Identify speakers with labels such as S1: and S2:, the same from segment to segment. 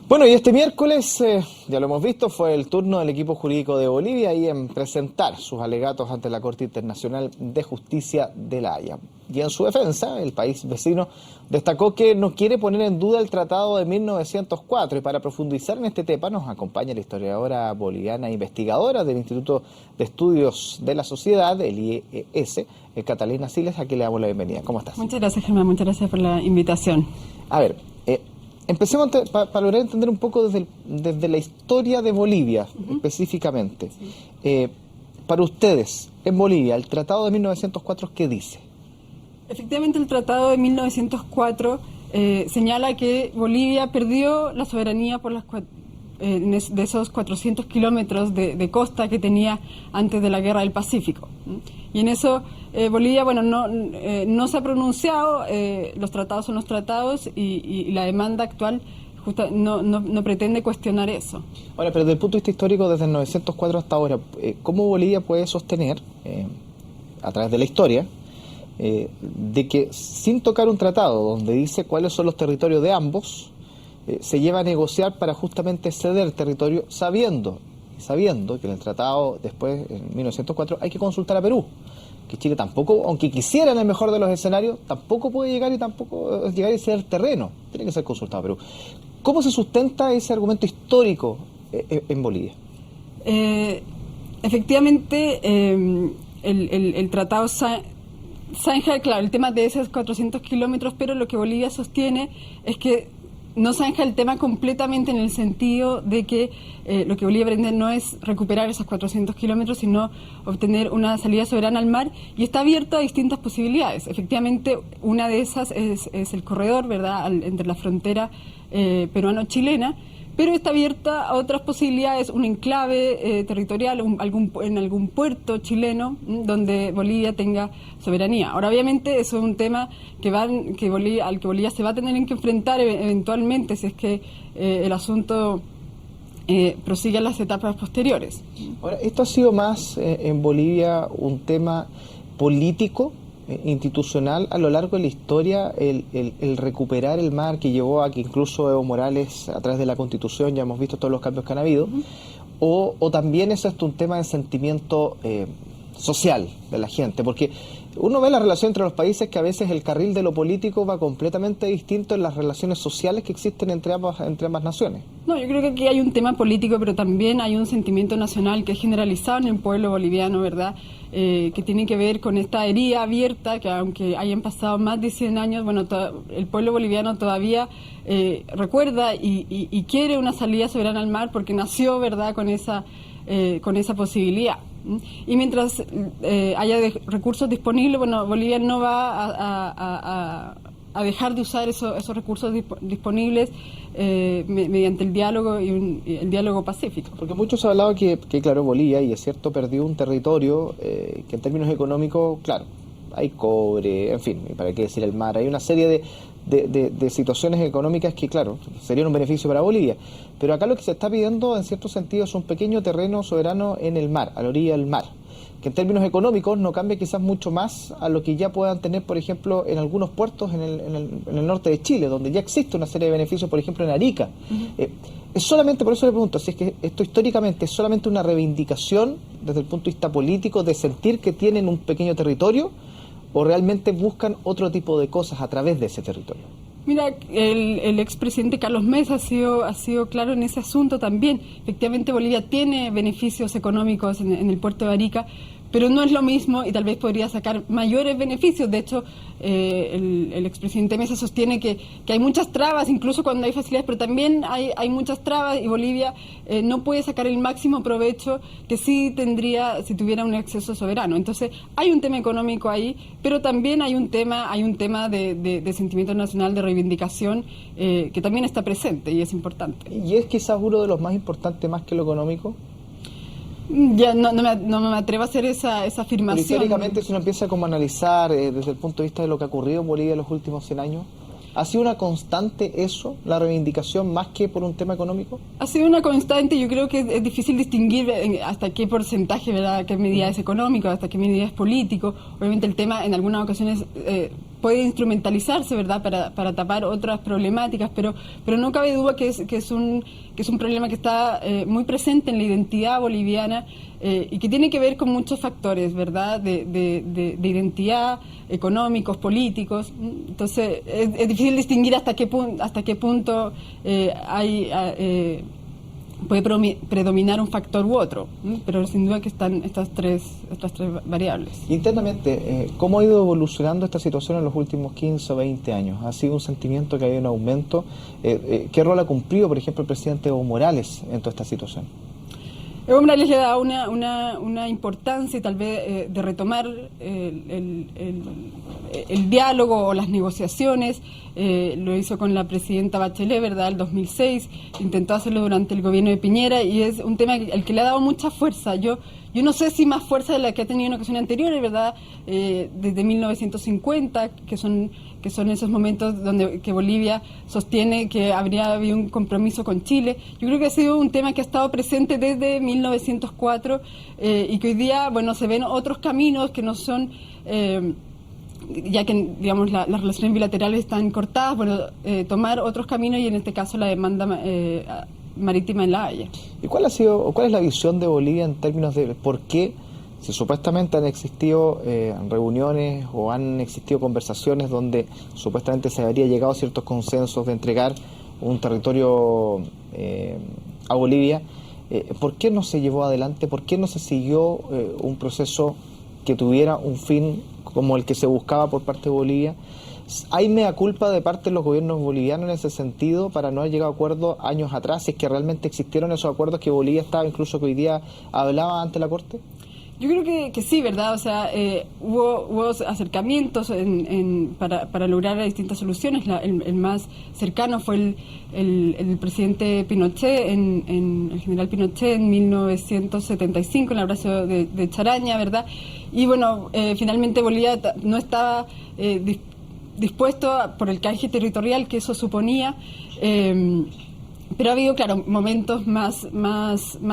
S1: Bueno, y este miércoles, ya lo hemos visto, fue el turno del equipo jurídico de Bolivia ahí en presentar sus alegatos ante la Corte Internacional de Justicia de La Haya. Y en su defensa, el país vecino destacó que no quiere poner en duda el Tratado de 1904. Y para profundizar en este tema nos acompaña la historiadora boliviana e investigadora del Instituto de Estudios de la Sociedad, el IES, Catalina Siles, a quien le damos la bienvenida. ¿Cómo estás?
S2: Muchas gracias, Germán. Muchas gracias por la invitación.
S1: A ver, empecemos para lograr entender un poco desde la historia de Bolivia, específicamente. Sí. Para ustedes, en Bolivia, el Tratado de 1904, ¿qué dice?
S2: Efectivamente, el Tratado de 1904 señala que Bolivia perdió la soberanía por de esos 400 kilómetros de costa que tenía antes de la Guerra del Pacífico. Y en eso Bolivia, bueno, no se ha pronunciado, los tratados son los tratados y la demanda actual no pretende cuestionar eso.
S1: Ahora, pero desde el punto de vista histórico, desde el 1904 hasta ahora, ¿cómo Bolivia puede sostener, a través de la historia, de que sin tocar un tratado donde dice cuáles son los territorios de ambos, se lleva a negociar para justamente ceder territorio sabiendo que en el tratado después, en 1904, hay que consultar a Perú? Que Chile tampoco, aunque quisiera en el mejor de los escenarios, tampoco puede llegar y ceder terreno. Tiene que ser consultado a Perú. ¿Cómo se sustenta ese argumento histórico en Bolivia?
S2: Efectivamente, el tratado zanja, claro, el tema de esos 400 kilómetros, pero lo que Bolivia sostiene es que no zanja el tema completamente en el sentido de que lo que Bolivia pretende no es recuperar esos 400 kilómetros, sino obtener una salida soberana al mar, y está abierto a distintas posibilidades. Efectivamente, una de esas es el corredor, ¿verdad?, entre la frontera peruano-chilena, pero está abierta a otras posibilidades, un enclave territorial, en algún puerto chileno donde Bolivia tenga soberanía. Ahora, obviamente, eso es un tema al que Bolivia se va a tener que enfrentar eventualmente, si es que el asunto prosigue en las etapas posteriores.
S1: Ahora, ¿esto ha sido más en Bolivia un tema político, institucional a lo largo de la historia, el recuperar el mar, que llevó a que incluso Evo Morales, a través de la Constitución, ya hemos visto todos los cambios que han habido, o también es esto un tema de sentimiento social de la gente? Porque uno ve la relación entre los países, que a veces el carril de lo político va completamente distinto en las relaciones sociales que existen entre ambas naciones.
S2: No, yo creo que aquí hay un tema político, pero también hay un sentimiento nacional que es generalizado en el pueblo boliviano, ¿verdad?, que tiene que ver con esta herida abierta, que aunque hayan pasado más de 100 años, bueno, el pueblo boliviano todavía recuerda y quiere una salida soberana al mar, porque nació, ¿verdad?, con esa posibilidad. Y mientras haya recursos disponibles, bueno, Bolivia no va a dejar de usar esos recursos disponibles mediante el diálogo y el diálogo pacífico.
S1: Porque muchos han hablado que claro, Bolivia, y es cierto, perdió un territorio que en términos económicos, claro, hay cobre, en fin, para qué decir el mar, hay una serie de situaciones económicas que, claro, serían un beneficio para Bolivia. Pero acá lo que se está pidiendo, en cierto sentido, es un pequeño terreno soberano en el mar, a la orilla del mar, que en términos económicos no cambia quizás mucho más a lo que ya puedan tener, por ejemplo, en algunos puertos en el norte de Chile, donde ya existe una serie de beneficios, por ejemplo, en Arica. Es solamente, por eso le pregunto, si es que esto históricamente es solamente una reivindicación desde el punto de vista político de sentir que tienen un pequeño territorio, o realmente buscan otro tipo de cosas a través de ese territorio.
S2: Mira, el expresidente Carlos Mesa ha sido claro en ese asunto también. Efectivamente, Bolivia tiene beneficios económicos en el puerto de Arica, pero no es lo mismo y tal vez podría sacar mayores beneficios. De hecho, el expresidente Mesa sostiene que hay muchas trabas, incluso cuando hay facilidades, pero también hay muchas trabas, y Bolivia no puede sacar el máximo provecho que sí tendría si tuviera un acceso soberano. Entonces, hay un tema económico ahí, pero también hay un tema de sentimiento nacional, de reivindicación, que también está presente y es importante.
S1: ¿Y es quizás uno de los más importantes más que lo económico?
S2: Ya no me atrevo a hacer esa afirmación.
S1: Pero históricamente, si uno empieza como a analizar desde el punto de vista de lo que ha ocurrido en Bolivia en los últimos 100 años, ¿ha sido una constante eso, la reivindicación, más que por un tema económico?
S2: Ha sido una constante. Yo creo que es difícil distinguir hasta qué porcentaje, ¿verdad?, qué medida es económico, hasta qué medida es político. Obviamente el tema en algunas ocasiones puede instrumentalizarse, ¿verdad?, para tapar otras problemáticas, pero no cabe duda que es un problema que está muy presente en la identidad boliviana y que tiene que ver con muchos factores, ¿verdad?, de identidad, económicos, políticos. Entonces es difícil distinguir hasta qué punto puede predominar un factor u otro, pero sin duda que están estas tres variables.
S1: Internamente, ¿cómo ha ido evolucionando esta situación en los últimos 15 o 20 años? ¿Ha sido un sentimiento que ha habido un aumento? ¿Qué rol ha cumplido, por ejemplo, el presidente Evo Morales en toda esta situación?
S2: Evo Morales le da una importancia tal vez de retomar el diálogo o las negociaciones. Lo hizo con la presidenta Bachelet, ¿verdad?, el 2006, intentó hacerlo durante el gobierno de Piñera y es un tema al que le ha dado mucha fuerza. Yo no sé si más fuerza de la que ha tenido en ocasiones anteriores, ¿verdad?, desde 1950, que son esos momentos que Bolivia sostiene que habría habido un compromiso con Chile. Yo creo que ha sido un tema que ha estado presente desde 1904 y que hoy día, bueno, se ven otros caminos que no son... ya que, digamos, las relaciones bilaterales están cortadas, bueno, tomar otros caminos y en este caso la demanda marítima en La Haya.
S1: ¿Y cuál es la visión de Bolivia en términos de por qué, si supuestamente han existido reuniones o han existido conversaciones donde supuestamente se habría llegado a ciertos consensos de entregar un territorio a Bolivia, ¿por qué no se llevó adelante? ¿Por qué no se siguió un proceso que tuviera un fin como el que se buscaba por parte de Bolivia? ¿Hay mea culpa de parte de los gobiernos bolivianos en ese sentido para no haber llegado a acuerdos años atrás, si es que realmente existieron esos acuerdos que Bolivia estaba, incluso que hoy día hablaba ante la Corte?
S2: Yo creo que sí, ¿verdad? O sea, hubo acercamientos para lograr distintas soluciones. El más cercano fue el presidente Pinochet, el general Pinochet en 1975, el abrazo de Charaña, ¿verdad? Y bueno, finalmente Bolivia no estaba dispuesto por el canje territorial que eso suponía, pero ha habido, claro, momentos más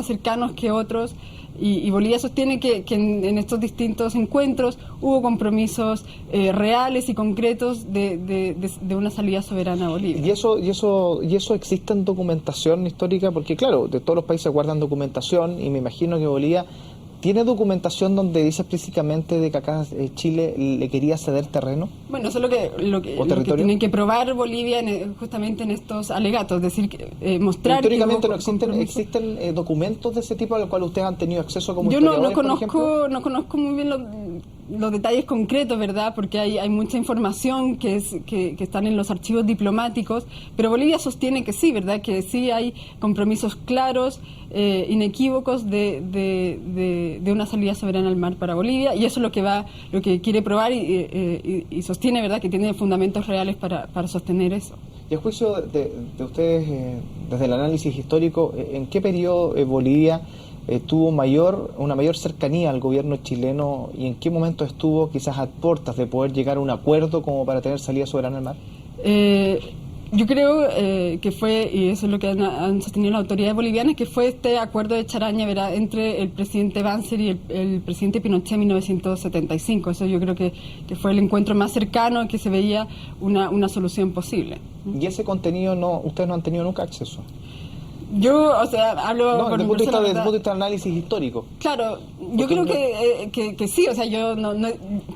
S2: cercanos que otros. Y Bolivia sostiene que en estos distintos encuentros hubo compromisos reales y concretos de una salida soberana a Bolivia.
S1: ¿Y eso existe en documentación histórica? Porque claro, de todos los países guardan documentación y me imagino que Bolivia tiene documentación donde dice explícitamente de que acá Chile le quería ceder terreno.
S2: Bueno, eso es lo que tiene que probar Bolivia justamente en estos alegatos, es decir, mostrar...
S1: Históricamente no existen documentos de ese tipo a los cuales ustedes han tenido acceso como
S2: historiadores. Yo no conozco muy bien los detalles concretos, ¿verdad? Porque hay mucha información que están en los archivos diplomáticos, pero Bolivia sostiene que sí, ¿verdad? Que sí hay compromisos claros, inequívocos de una salida soberana al mar para Bolivia, y eso es lo que quiere probar y sostiene, ¿verdad?, que tiene fundamentos reales para sostener eso.
S1: Y a juicio de ustedes, desde el análisis histórico, ¿en qué periodo Bolivia tuvo una mayor cercanía al gobierno chileno y en qué momento estuvo quizás a puertas de poder llegar a un acuerdo como para tener salida soberana al mar?
S2: Yo creo que fue, y eso es lo que han sostenido las autoridades bolivianas, que fue este acuerdo de Charaña, ¿verdad?, entre el presidente Banzer y el presidente Pinochet en 1975. Eso yo creo que fue el encuentro más cercano, que se veía una solución posible.
S1: ¿Y ese contenido ustedes no han tenido nunca acceso?
S2: Yo, o sea, hablo
S1: desde el punto de vista de análisis histórico.
S2: Claro, yo creo que sí, o sea, yo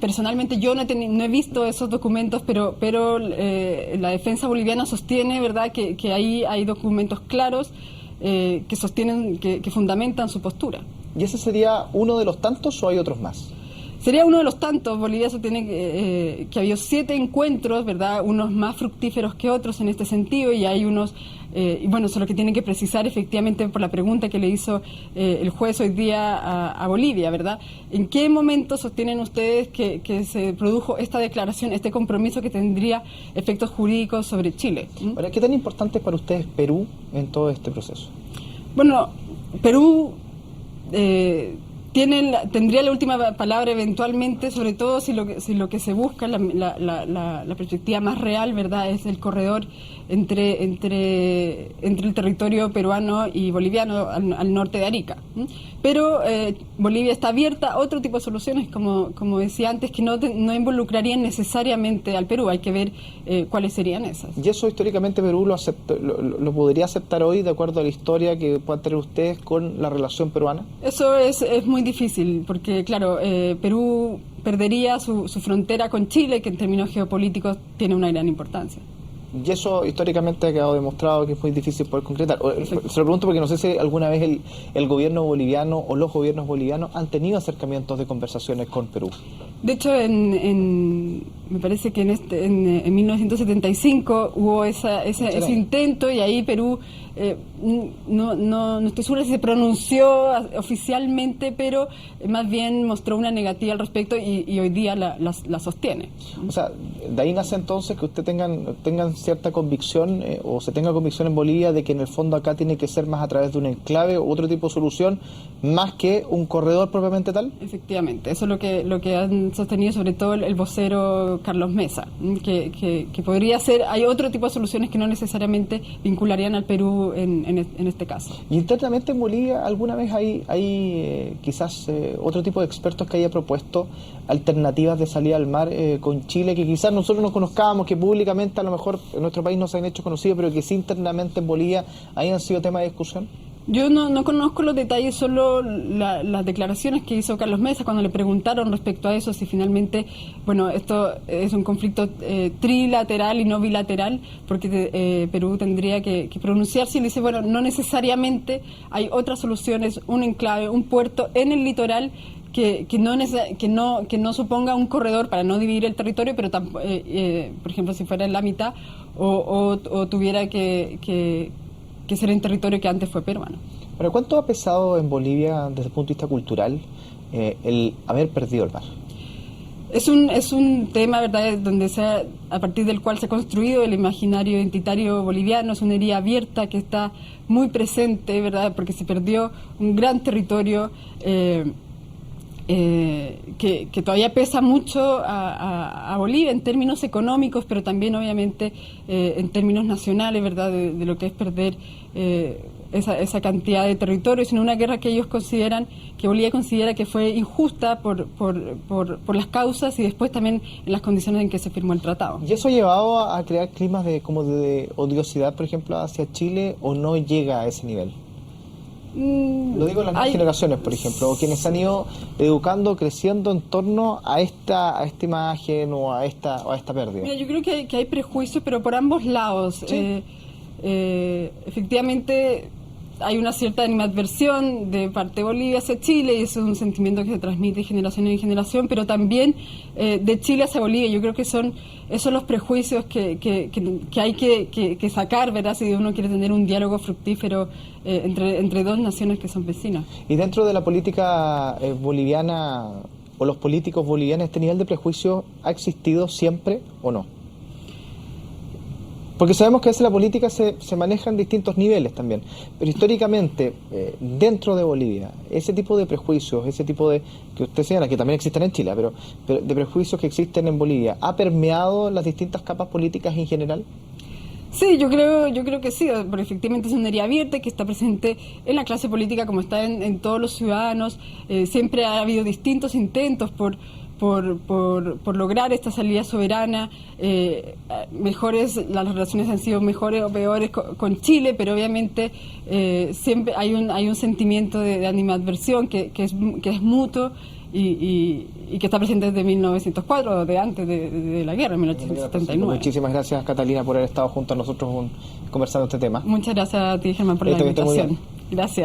S2: personalmente yo no he visto esos documentos, pero la defensa boliviana sostiene, ¿verdad?, que ahí hay documentos claros que sostienen, que fundamentan su postura.
S1: ¿Y ese sería uno de los tantos o hay otros más?
S2: Sería uno de los tantos. Bolivia sostiene que ha habido 7 encuentros, ¿verdad?, unos más fructíferos que otros en este sentido, y hay unos, y bueno, eso es lo que tienen que precisar efectivamente por la pregunta que le hizo el juez hoy día a Bolivia, ¿verdad? ¿En qué momento sostienen ustedes que se produjo esta declaración, este compromiso que tendría efectos jurídicos sobre Chile?
S1: Ahora, ¿qué tan importante es para ustedes Perú en todo este proceso?
S2: Bueno, Perú tendría la última palabra eventualmente, sobre todo si lo que se busca, la perspectiva más real, ¿verdad?, es el corredor entre el territorio peruano y boliviano al norte de Arica. Pero Bolivia está abierta a otro tipo de soluciones, como decía antes, que no involucrarían necesariamente al Perú. Hay que ver cuáles serían esas.
S1: ¿Y eso históricamente Perú lo podría aceptar hoy, de acuerdo a la historia que puedan tener ustedes con la relación peruana?
S2: Eso es muy difícil, porque claro, Perú perdería su frontera con Chile, que en términos geopolíticos tiene una gran importancia.
S1: Y eso históricamente ha quedado demostrado que es muy difícil poder concretar. Se lo pregunto porque no sé si alguna vez el gobierno boliviano o los gobiernos bolivianos han tenido acercamientos de conversaciones con Perú.
S2: De hecho, me parece que en 1975 hubo ese intento, y ahí Perú, no estoy segura si se pronunció oficialmente, pero más bien mostró una negativa al respecto, y hoy día la sostiene.
S1: O sea, de ahí nace entonces que usted tengan cierta convicción, o se tenga convicción en Bolivia de que en el fondo acá tiene que ser más a través de un enclave u otro tipo de solución, más que un corredor propiamente tal.
S2: Efectivamente, eso es lo que han sostenido sobre todo el vocero Carlos Mesa, que podría ser, hay otro tipo de soluciones que no necesariamente vincularían al Perú en este caso.
S1: ¿Y internamente en Bolivia alguna vez hay quizás otro tipo de expertos que haya propuesto alternativas de salida al mar con Chile, que quizás nosotros no conozcamos, que públicamente a lo mejor en nuestro país no se han hecho conocidos, pero que sí internamente en Bolivia hayan sido tema de discusión?
S2: Yo no conozco los detalles, solo las declaraciones que hizo Carlos Mesa cuando le preguntaron respecto a eso, si finalmente, bueno, esto es un conflicto trilateral y no bilateral, porque Perú tendría que pronunciarse, y le dice, bueno, no necesariamente, hay otras soluciones, un enclave, un puerto en el litoral que no suponga un corredor para no dividir el territorio, pero por ejemplo, si fuera en la mitad o tuviera que ser en territorio que antes fue peruano.
S1: Pero ¿cuánto ha pesado en Bolivia desde el punto de vista cultural el haber perdido el mar?
S2: Es un tema, ¿verdad?, a partir del cual se ha construido el imaginario identitario boliviano. Es una herida abierta que está muy presente, ¿verdad?, porque se perdió un gran territorio que todavía pesa mucho a Bolivia en términos económicos, pero también obviamente en términos nacionales, ¿verdad?, de lo que es perder esa cantidad de territorios en una guerra que Bolivia considera que fue injusta por las causas y después también en las condiciones en que se firmó el tratado.
S1: ¿Y eso ha llevado a crear climas como de odiosidad, por ejemplo, hacia Chile, o no llega a ese nivel? Lo digo en las nuevas generaciones, por ejemplo, o quienes han ido educando, creciendo en torno a esta imagen o a esta pérdida.
S2: Mira, yo creo que hay prejuicios, pero por ambos lados. Sí. Efectivamente, hay una cierta animadversión de parte de Bolivia hacia Chile, y eso es un sentimiento que se transmite de generación en generación, pero también de Chile hacia Bolivia. Yo creo que son esos los prejuicios que hay que sacar, ¿verdad?, si uno quiere tener un diálogo fructífero entre dos naciones que son vecinas.
S1: Y dentro de la política boliviana o los políticos bolivianos, ¿este nivel de prejuicio ha existido siempre o no? Porque sabemos que a veces la política se maneja en distintos niveles también, pero históricamente, dentro de Bolivia, ese tipo de prejuicios, ese tipo de, que usted señala, que también existen en Chile, pero de prejuicios que existen en Bolivia, ¿ha permeado las distintas capas políticas en general?
S2: Sí, yo creo que sí, porque efectivamente es una herida abierta que está presente en la clase política, como está en todos los ciudadanos. Siempre ha habido distintos intentos por lograr esta salida soberana. Las relaciones han sido mejores o peores con Chile, pero obviamente siempre hay un sentimiento de animadversión que es mutuo y que está presente desde 1904, o de antes de la guerra, en 1879.
S1: Muchísimas gracias, Catalina, por haber estado junto a nosotros conversando este tema.
S2: Muchas gracias a ti, Germán, por la invitación. Gracias.